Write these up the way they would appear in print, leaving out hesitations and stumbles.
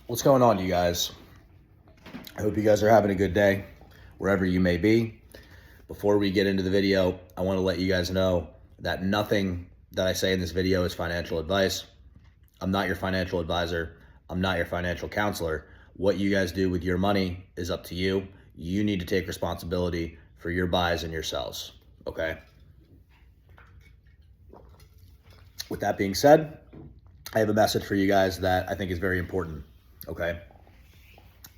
What's going on, you guys? I hope you guys are having a good day, wherever you may be. Before we get into the video, I want to let you guys know that nothing that I say in this video is financial advice. I'm not your financial advisor. I'm not your financial counselor. What you guys do with your money is up to you. You need to take responsibility for your buys and your sells, okay? With that being said, I have a message for you guys that I think is very important, okay?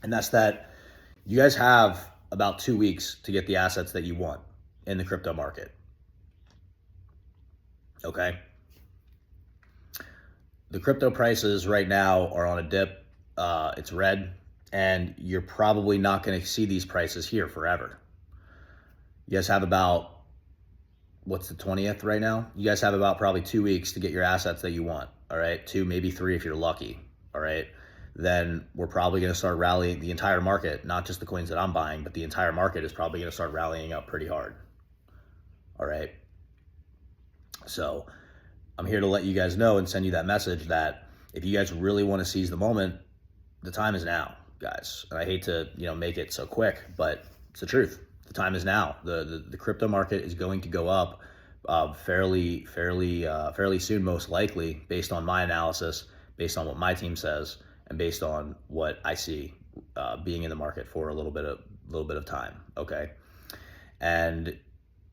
And that's that you guys have about 2 weeks to get the assets that you want in the crypto market, okay? The crypto prices right now are on a dip. It's red, and you're probably not going to see these prices here forever. You guys have about, what's the 20th right now? You guys have about probably 2 weeks to get your assets that you want, all right? 2, maybe 3 if you're lucky, all right? Then we're probably going to start rallying the entire market, not just the coins that I'm buying, but the entire market is probably going to start rallying up pretty hard, all right? So I'm here to let you guys know and send you that message that if you guys really want to seize the moment, the time is now, guys. And I hate to, make it so quick, but it's the truth. The time is now. The crypto market is going to go up fairly soon, most likely, based on my analysis, based on what my team says, and based on what I see being in the market for a little bit of time. Okay, and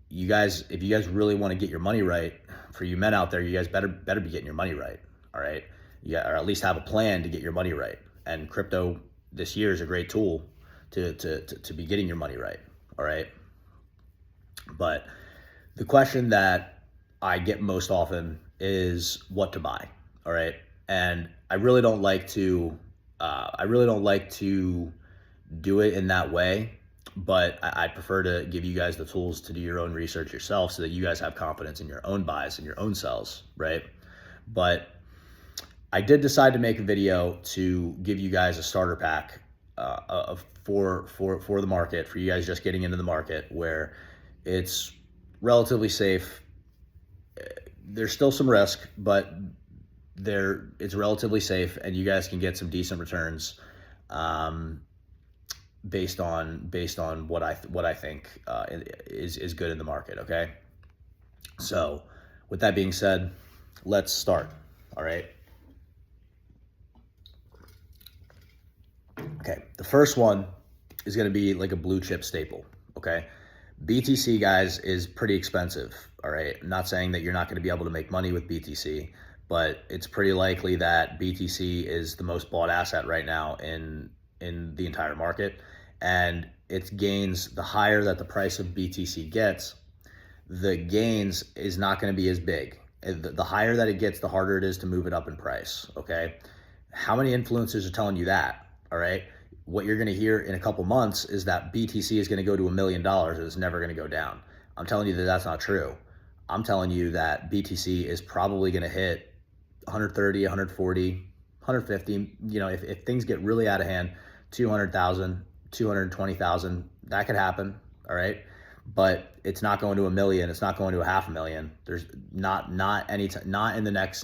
you guys, if you guys really want to get your money right, for you men out there, you guys better be getting your money right. All right, or at least have a plan to get your money right. And crypto this year is a great tool to be getting your money right. All right, but the question that I get most often is what to buy. All right, and I really don't like to do it in that way, but I prefer to give you guys the tools to do your own research yourself so that you guys have confidence in your own buys and your own sells, right? But I did decide to make a video to give you guys a starter pack for the market, for you guys just getting into the market, where it's relatively safe. There's still some risk, but it's relatively safe, and you guys can get some decent returns based on what I think is good in the market. Okay, so with that being said, let's start. All right. Okay, the first one is going to be like a blue chip staple. Okay, BTC, guys, is pretty expensive. All right, I'm not saying that you're not going to be able to make money with BTC, but it's pretty likely that BTC is the most bought asset right now in the entire market. And its gains, the higher that the price of BTC gets, the gains is not going to be as big. The higher that it gets, the harder it is to move it up in price, okay? How many influencers are telling you that, all right? What you're going to hear in a couple months is that BTC is going to go to $1 million and it's never going to go down. I'm telling you that that's not true. I'm telling you that BTC is probably going to hit 130, 140, 150. If things get really out of hand, 200,000, 220,000, that could happen, all right? But it's not going to $1 million. It's not going to $500,000. There's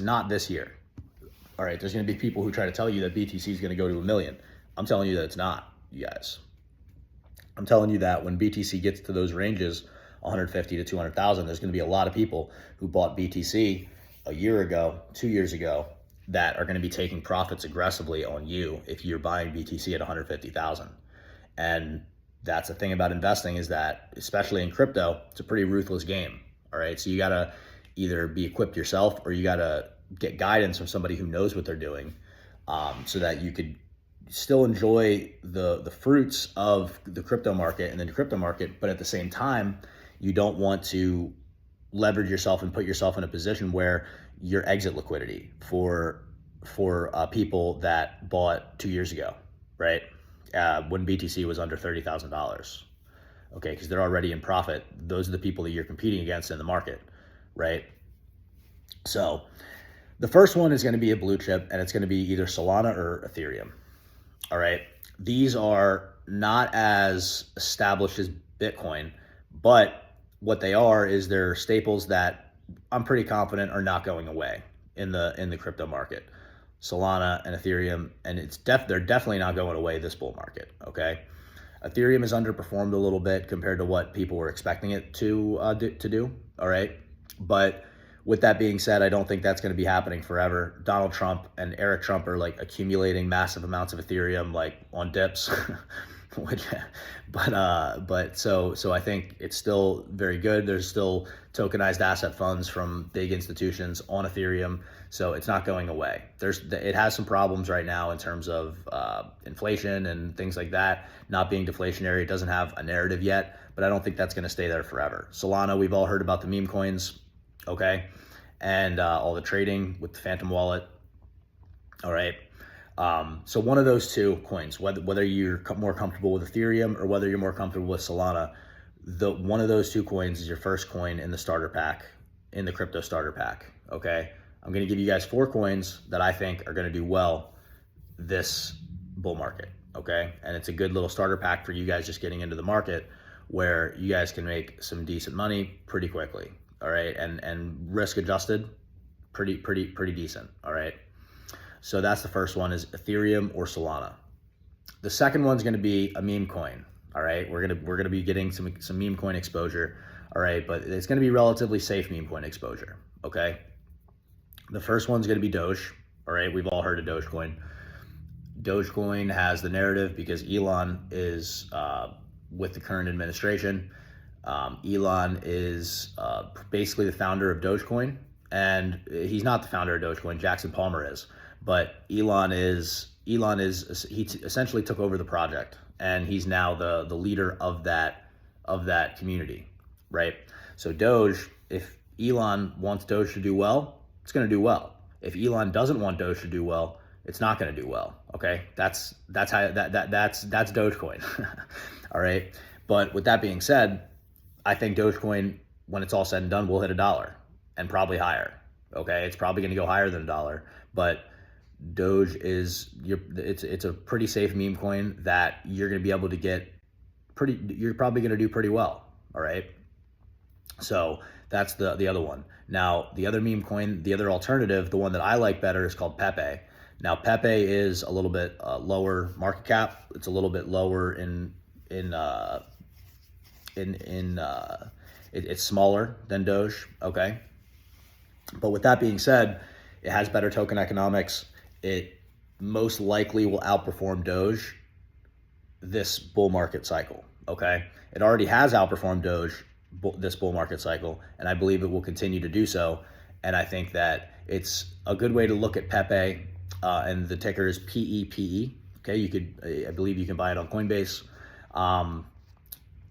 not this year. All right, there's going to be people who try to tell you that BTC is going to go to $1 million. I'm telling you that it's not, you guys. I'm telling you that when BTC gets to those ranges, 150 to 200,000, there's going to be a lot of people who bought BTC a year ago, 2 years ago, that are going to be taking profits aggressively on you if you're buying BTC at 150,000. And that's the thing about investing, is that, especially in crypto, it's a pretty ruthless game. All right, so you got to either be equipped yourself, or you got to get guidance from somebody who knows what they're doing, so that you could still enjoy the fruits of the crypto market and the crypto market, but at the same time, you don't want to leverage yourself and put yourself in a position where your exit liquidity for people that bought 2 years ago, right? When BTC was under $30,000, okay, because they're already in profit. Those are the people that you're competing against in the market, right? So the first one is going to be a blue chip, and it's going to be either Solana or Ethereum. All right, these are not as established as Bitcoin, but what they are is they're staples that I'm pretty confident are not going away in the crypto market. Solana, and Ethereum, and they're definitely not going away this bull market. Okay, Ethereum has underperformed a little bit compared to what people were expecting it to do. All right, but with that being said, I don't think that's going to be happening forever. Donald Trump and Eric Trump are like accumulating massive amounts of Ethereum like on dips. Which, but so I think it's still very good. There's still tokenized asset funds from big institutions on Ethereum, so it's not going away. It has some problems right now in terms of inflation and things like that, not being deflationary. It doesn't have a narrative yet, but I don't think that's going to stay there forever. Solana, we've all heard about the meme coins, okay, and all the trading with the Phantom Wallet. All right. So one of those two coins, whether you're more comfortable with Ethereum or whether you're more comfortable with Solana, one of those two coins is your first coin in the starter pack, in the crypto starter pack. Okay, I'm going to give you guys 4 coins that I think are going to do well this bull market. Okay, and it's a good little starter pack for you guys just getting into the market, where you guys can make some decent money pretty quickly. All right, and risk adjusted, pretty decent. All right. So that's the first one, is Ethereum or Solana. The second one's going to be a meme coin. All right, we're gonna be getting some meme coin exposure. All right, but it's going to be relatively safe meme coin exposure. Okay. The first one's going to be Doge. All right, we've all heard of Dogecoin. Dogecoin has the narrative because Elon is with the current administration. Elon is basically the founder of Dogecoin, and he's not the founder of Dogecoin. Jackson Palmer is. But Elon essentially took over the project, and he's now the leader of that community, right? So Doge, if Elon wants Doge to do well, it's going to do well. If Elon doesn't want Doge to do well, it's not going to do well. Okay, that's Dogecoin. All right. But with that being said, I think Dogecoin, when it's all said and done, will hit $1 and probably higher. Okay, it's probably going to go higher than $1, but Doge it's a pretty safe meme coin that you're going to be able to get you're probably going to do pretty well. All right. So that's the other one. Now, the other meme coin, the other alternative, the one that I like better, is called Pepe. Now, Pepe is a little bit lower market cap. It's a little bit lower it's smaller than Doge. Okay. But with that being said, it has better token economics. It most likely will outperform Doge this bull market cycle. Okay. It already has outperformed Doge this bull market cycle, and I believe it will continue to do so. And I think that it's a good way to look at Pepe, and the ticker is PEPE. Okay. I believe you can buy it on Coinbase.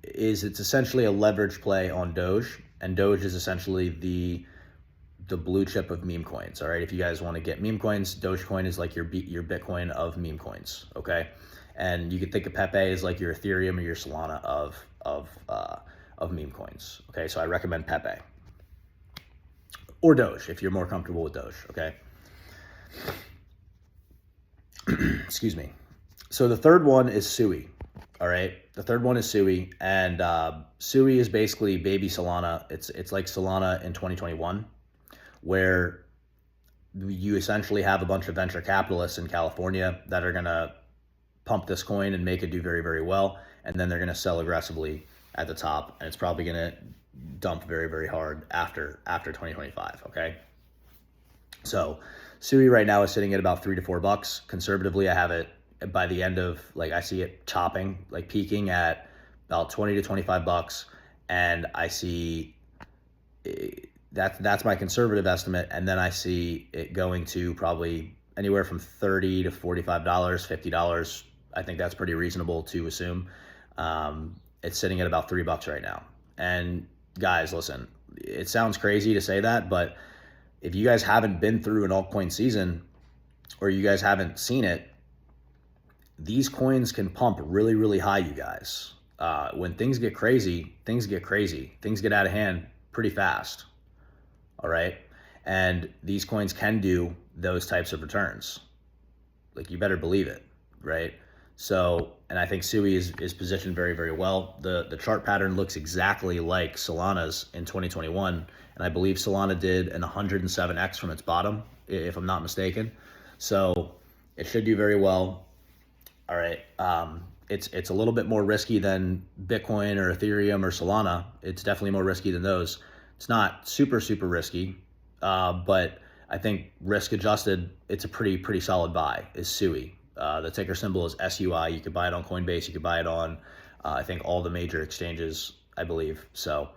It's essentially a leverage play on Doge, and Doge is essentially the blue chip of meme coins. All right, if you guys want to get meme coins, Dogecoin is like your Bitcoin of meme coins. Okay, and you could think of Pepe as like your Ethereum or your Solana of meme coins. Okay, so I recommend Pepe or Doge if you're more comfortable with Doge. Okay, excuse me. So the third one is Sui. All right, the third one is Sui, and Sui is basically baby Solana. It's like Solana in 2021. Where you essentially have a bunch of venture capitalists in California that are going to pump this coin and make it do very, very well. And then they're going to sell aggressively at the top. And it's probably going to dump very, very hard after 2025. Okay. So Sui right now is sitting at about $3 to $4. Conservatively, I have it by the end of, I see it chopping, peaking at about $20 to $25. And I see that's my conservative estimate, and then I see it going to probably anywhere from $30 to $45, $50. I think that's pretty reasonable to assume. It's sitting at about $3 right now. And guys, listen, it sounds crazy to say that, but if you guys haven't been through an altcoin season, or you guys haven't seen it, these coins can pump really, really high, you guys. When things get crazy, things get out of hand pretty fast. All right. And these coins can do those types of returns. You better believe it. Right. So, and I think Sui is positioned very, very well. The chart pattern looks exactly like Solana's in 2021. And I believe Solana did an 107x from its bottom, if I'm not mistaken. So it should do very well. All right. It's a little bit more risky than Bitcoin or Ethereum or Solana. It's definitely more risky than those. It's not super risky, but I think risk adjusted, it's a pretty solid buy. Is SUI. The ticker symbol is SUI. You could buy it on Coinbase. You could buy it on I think all the major exchanges, I believe. So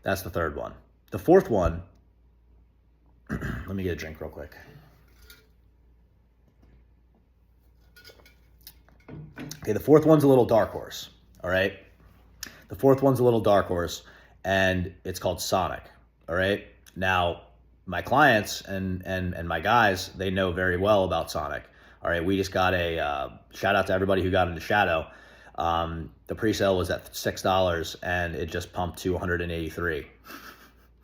that's the third one. The fourth one. Let me get a drink real quick. Okay, the fourth one's a little dark horse, all right? The fourth one's a little dark horse, and it's called Sonic, all right? Now, my clients and my guys, they know very well about Sonic, all right? We just got a shout out to everybody who got into Shadow. The pre-sale was at $6, and it just pumped to 183.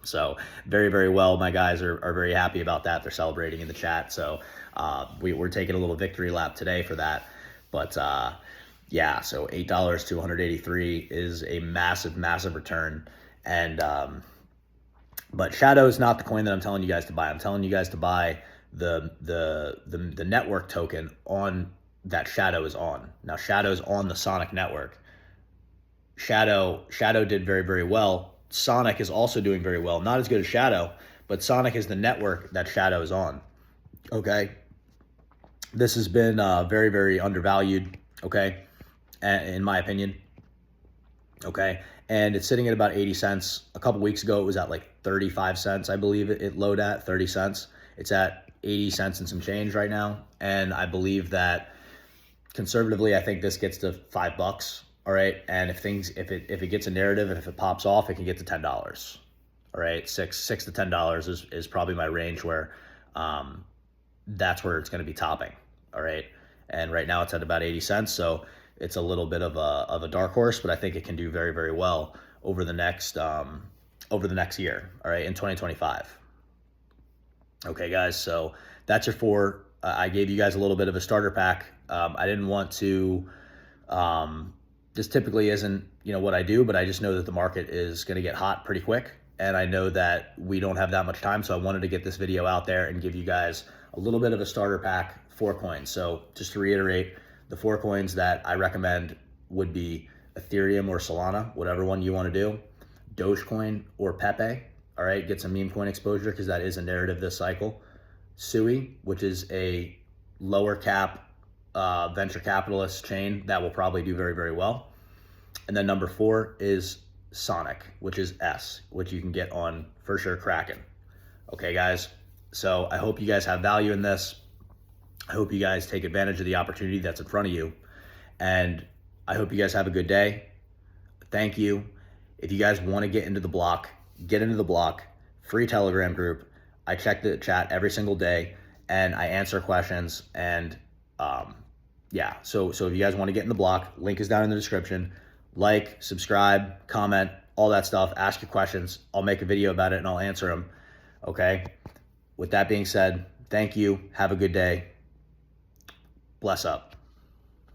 So very well. My guys are very happy about that. They're celebrating in the chat. So we're taking a little victory lap today for that. But yeah, so $8 to 183 is a massive return. And but Shadow is not the coin that I'm telling you guys to buy. I'm telling you guys to buy the network token on that Shadow is on. Now Shadow's on the Sonic network. Shadow did very well. Sonic is also doing very well. Not as good as Shadow, but Sonic is the network that Shadow is on. Okay. This has been very undervalued, okay, in my opinion, okay, and it's sitting at about 80 cents. A couple weeks ago, it was at like 35 cents, I believe it load at 30 cents. It's at 80 cents and some change right now, and I believe that conservatively, I think this gets to $5, all right, and if it gets a narrative and if it pops off, it can get to $10, all right, six to $10 is probably my range where that's where it's going to be topping. All right. And right now it's at about 80 cents. So it's a little bit of a dark horse, but I think it can do very well over the next year. All right. In 2025. Okay, guys. So that's your four. I gave you guys a little bit of a starter pack. I didn't want to, this typically isn't, what I do, but I just know that the market is going to get hot pretty quick. And I know that we don't have that much time. So I wanted to get this video out there and give you guys a little bit of a starter pack, 4 coins. So just to reiterate, the 4 coins that I recommend would be Ethereum or Solana, whatever one you want to do, Dogecoin or Pepe. All right, get some meme coin exposure because that is a narrative this cycle. SUI, which is a lower cap venture capitalist chain that will probably do very well. And then number 4 is Sonic, which is S, which you can get on for sure Kraken. Okay, guys. So I hope you guys have value in this. I hope you guys take advantage of the opportunity that's in front of you. And I hope you guys have a good day. Thank you. If you guys want to get into the block, get into the block. Free Telegram group. I check the chat every single day and I answer questions. And yeah, so if you guys want to get in the block, link is down in the description. Like, subscribe, comment, all that stuff. Ask your questions. I'll make a video about it and I'll answer them. Okay. With that being said, thank you. Have a good day. Bless up.